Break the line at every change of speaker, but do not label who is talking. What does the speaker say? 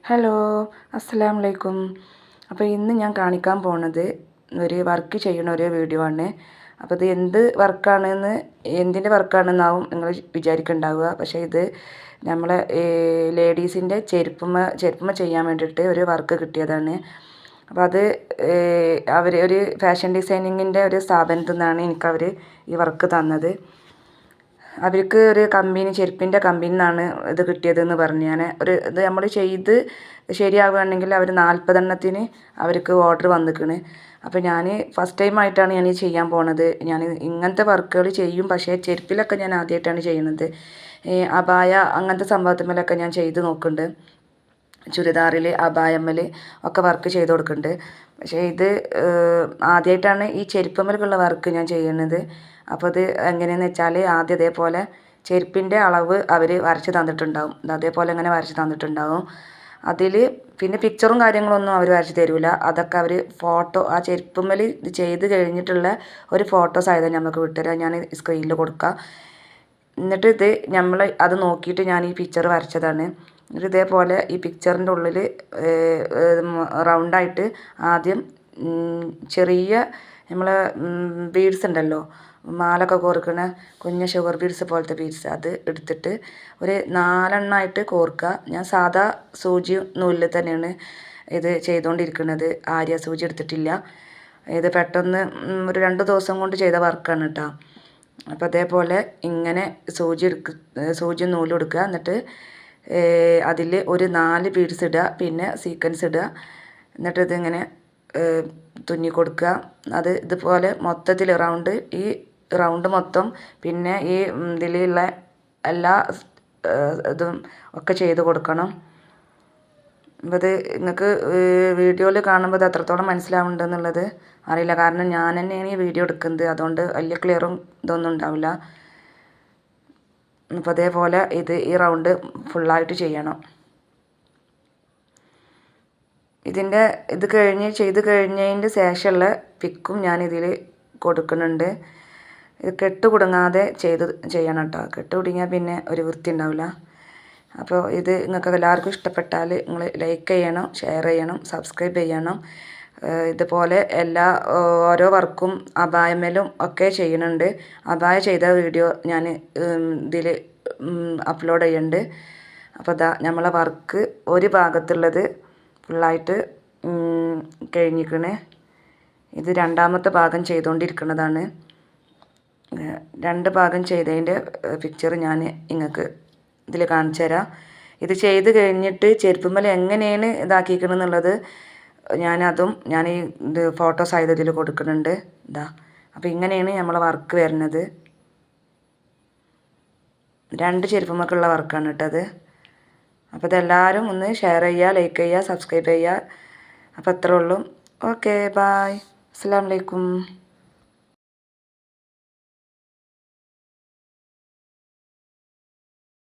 Hello, അസ്സലാമു അലൈക്കും. അപ്പോൾ ഇന്ന് ഞാൻ കാണിക്കാൻ പോണത് ഒരു വർക്ക് ചെയ്യുന്ന ഒരു വീഡിയോ ആണ്. അപ്പോൾ ഇത് എന്തിൻ്റെ വർക്കാണെന്നാവും നിങ്ങൾ വിചാരിക്കുന്നുണ്ടാവുക. പക്ഷേ ഇത് നമ്മളെ ലേഡീസിൻ്റെ ചെരുപ്പുമ്മ ചെയ്യാൻ വേണ്ടിയിട്ട് ഒരു വർക്ക് കിട്ടിയതാണ്. അപ്പോൾ അത് ഒരു ഫാഷൻ ഡിസൈനിങ്ങിൻ്റെ ഒരു സ്ഥാപനത്തിൽ നിന്നാണ് എനിക്കവർ ഈ വർക്ക് തന്നത്. അവർക്ക് ഒരു ചെരുപ്പിൻ്റെ കമ്പനിയിൽ നിന്നാണ് ഇത് കിട്ടിയതെന്ന് പറഞ്ഞു. ഇത് നമ്മൾ ചെയ്ത് ശരിയാവുകയാണെങ്കിൽ അവർ 40 എണ്ണത്തിന് അവർക്ക് ഓർഡർ വന്നിരിക്കണ്. അപ്പോൾ ഞാൻ ഫസ്റ്റ് ടൈം ആയിട്ടാണ് ഞാൻ ചെയ്യാൻ പോണത്. ഞാൻ ഇങ്ങനത്തെ വർക്കുകൾ ചെയ്യും, പക്ഷേ ചെരുപ്പിലൊക്കെ ഞാൻ ആദ്യമായിട്ടാണ് ചെയ്യുന്നത്. അബായ അങ്ങനത്തെ സംഭവത്തിന്മേലൊക്കെ ഞാൻ ചെയ്ത് നോക്കുന്നുണ്ട്. ചുരിദാറിൽ അബായമ്മൽ ഒക്കെ വർക്ക് ചെയ്ത് കൊടുക്കുന്നുണ്ട്. പക്ഷേ ഇത് ആദ്യമായിട്ടാണ് ഈ ചെരുപ്പമ്മലുള്ള വർക്ക് ഞാൻ ചെയ്യുന്നത്. അപ്പോൾ ഇത് എങ്ങനെയെന്ന് വെച്ചാൽ ആദ്യം ഇതേപോലെ ചെരുപ്പിൻ്റെ അളവ് അവർ വരച്ച് തന്നിട്ടുണ്ടാവും. അതേപോലെ ഇങ്ങനെ വരച്ച് തന്നിട്ടുണ്ടാവും. അതിൽ പിന്നെ പിക്ചറും കാര്യങ്ങളൊന്നും അവർ വരച്ച് തരില്ല. അതൊക്കെ അവർ ഫോട്ടോ ആ ചെരുപ്പമ്മൽ ഇത് ചെയ്ത് കഴിഞ്ഞിട്ടുള്ള ഒരു ഫോട്ടോ സഹിതം നമുക്ക് വിട്ടുതരാം. ഞാൻ സ്ക്രീനിൽ കൊടുക്കാം. എന്നിട്ട് ഇത് നമ്മൾ അത് നോക്കിയിട്ട് ഞാൻ ഈ പിക്ചർ വരച്ചതാണ്. എന്നിട്ട് ഇതേപോലെ ഈ പിക്ചറിൻ്റെ ഉള്ളിൽ റൗണ്ടായിട്ട് ആദ്യം ചെറിയ നമ്മളെ ബീഡ്സ് ഉണ്ടല്ലോ, മാലൊക്കെ കോർക്കണ കുഞ്ഞ് ഷുഗർ ബീഡ്സ് പോലത്തെ ബീഡ്സ്, അത് എടുത്തിട്ട് ഒരു 4 എണ്ണമായിട്ട് കോർക്കുക. ഞാൻ സാധാ സൂചി നൂലിൽ തന്നെയാണ് ഇത് ചെയ്തുകൊണ്ടിരിക്കുന്നത്. ആര്യ സൂചി എടുത്തിട്ടില്ല. ഇത് പെട്ടെന്ന് ഒരു 2 ദിവസം കൊണ്ട് ചെയ്ത വർക്കാണ് കേട്ടോ. അപ്പോൾ അതേപോലെ ഇങ്ങനെ സൂചി നൂലും എടുക്കുക. എന്നിട്ട് അതിൽ ഒരു 4 ബീഡ്സ് ഇടുക, പിന്നെ സീക്വൻസ് ഇടുക. എന്നിട്ട് ഇതിങ്ങനെ തുന്നി കൊടുക്കുക. അത് ഇതുപോലെ മൊത്തത്തിൽ ഈ റൗണ്ട് മൊത്തം, പിന്നെ ഈ ഇതിലുള്ള എല്ലാ ഇതും ഒക്കെ ചെയ്ത് കൊടുക്കണം. അപ്പോൾ ഇത് നിങ്ങൾക്ക് വീഡിയോയിൽ കാണുമ്പോൾ ഇത് എത്രത്തോളം മനസ്സിലാവുന്നുണ്ടെന്നുള്ളത് അറിയില്ല. കാരണം ഞാൻ തന്നെയാണ് ഈ വീഡിയോ എടുക്കുന്നത്. അതുകൊണ്ട് വലിയ ക്ലിയറും ഇതൊന്നും ഉണ്ടാവില്ല. അപ്പോൾ അതേപോലെ ഈ റൗണ്ട് ഫുള്ളായിട്ട് ചെയ്യണം. ചെയ്ത് കഴിഞ്ഞതിൻ്റെ ശേഷമുള്ള പിക്കും ഞാനിതിൽ കൊടുക്കുന്നുണ്ട്. ഇത് കെട്ട് കുടുങ്ങാതെ ചെയ്യണം കേട്ടോ. കെട്ട് കുടുങ്ങിയാൽ പിന്നെ ഒരു വൃത്തി ഉണ്ടാവില്ല. അപ്പോൾ ഇത് നിങ്ങൾക്ക് എല്ലാവർക്കും ഇഷ്ടപ്പെട്ടാൽ നിങ്ങൾ ലൈക്ക് ചെയ്യണം, ഷെയർ ചെയ്യണം, സബ്സ്ക്രൈബ് ചെയ്യണം. ഇതുപോലെ ഓരോ വർക്കും അബായമേലും ഒക്കെ ചെയ്യുന്നുണ്ട്. അബായ ചെയ്ത വീഡിയോ ഞാൻ ഇതിൽ അപ്ലോഡ് ചെയ്യുന്നുണ്ട്. അപ്പോൾ നമ്മളെ വർക്ക് ഒരു ഭാഗത്തുള്ളത് ഫുള്ളായിട്ട് കഴിഞ്ഞിരിക്കണേ. ഇത് രണ്ടാമത്തെ ഭാഗം ചെയ്തുകൊണ്ടിരിക്കുന്നതാണ്. 2 ഭാഗം ചെയ്തതിൻ്റെ പിക്ചർ ഞാൻ നിങ്ങൾക്ക് ഇതിൽ കാണിച്ചു തരാം. ഇത് ചെയ്ത് കഴിഞ്ഞിട്ട് ചെരുപ്പുമ്മൽ എങ്ങനെയാണ് ഇതാക്കിയിരിക്കണമെന്നുള്ളത് ഞാൻ ഈ ഫോട്ടോ സഹിതത്തിൽ കൊടുക്കുന്നുണ്ട്. അപ്പോൾ ഇങ്ങനെയാണ് നമ്മളെ വർക്ക് വരുന്നത്. 2 ചെരുപ്പുമ്മക്കുള്ള വർക്കാണ് കേട്ടത്. അപ്പോൾ ഇതെല്ലാവരും ഒന്ന് ഷെയർ ചെയ്യുക, ലൈക്ക് ചെയ്യുക, സബ്സ്ക്രൈബ് ചെയ്യുക. അപ്പോൾ അത്രേ ഉള്ളൂ. ഓക്കെ, ബായ്, അസ്സലാമു അലൈക്കും.